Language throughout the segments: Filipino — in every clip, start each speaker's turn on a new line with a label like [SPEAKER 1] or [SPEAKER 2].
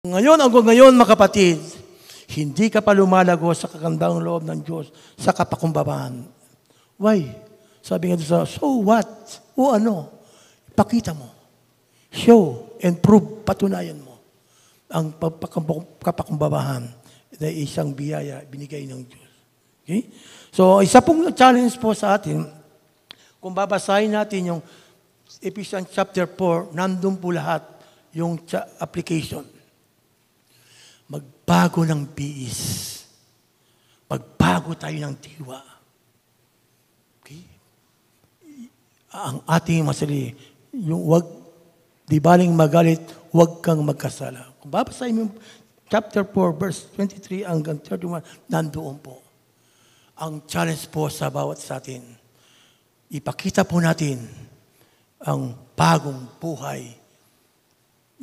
[SPEAKER 1] Ngayon, mga kapatid, hindi ka pa lumalago sa kagandang loob ng Diyos, sa kapakumbabaan. Why? Sabi nga doon so what? O ano? Pakita mo. Show and prove, patunayan mo ang kapakumbabaan na isang biyaya binigay ng Diyos. Okay? So, isa pong challenge po sa atin, kung babasahin natin yung Ephesians chapter 4, nandun po lahat yung application. Magbago ng biis. Magbago tayo ng diwa. Okay? Ang ating masali, yung di baling magalit, huwag kang magkasala. Kung babasahin mo yung chapter 4, verse 23 hanggang 31, nandoon po. Ang challenge po sa bawat sa atin, ipakita po natin ang bagong buhay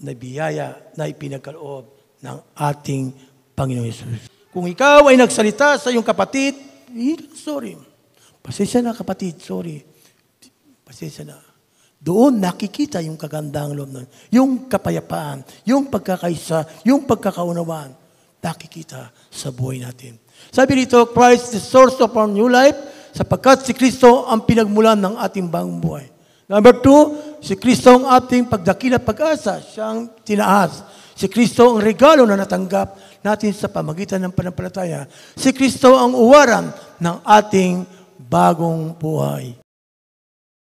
[SPEAKER 1] na biyaya na ipinagkaloob ng ating Panginoon Yesus. Kung ikaw ay nagsalita sa iyong kapatid, sorry. Pasensya na kapatid, sorry. Pasensya na. Doon nakikita yung kagandang loob nun. Yung kapayapaan, yung pagkakaisa, yung pagkakaunawaan, nakikita sa buhay natin. Sabi dito, Christ is the source of our new life, sapagkat si Kristo ang pinagmulan ng ating bagong buhay. Number 2, si Kristo ang ating pagdakila pag-asa, siyang tinaas. Si Kristo ang regalo na natanggap natin sa pamagitan ng pananampalataya. Si Kristo ang uwaran ng ating bagong buhay.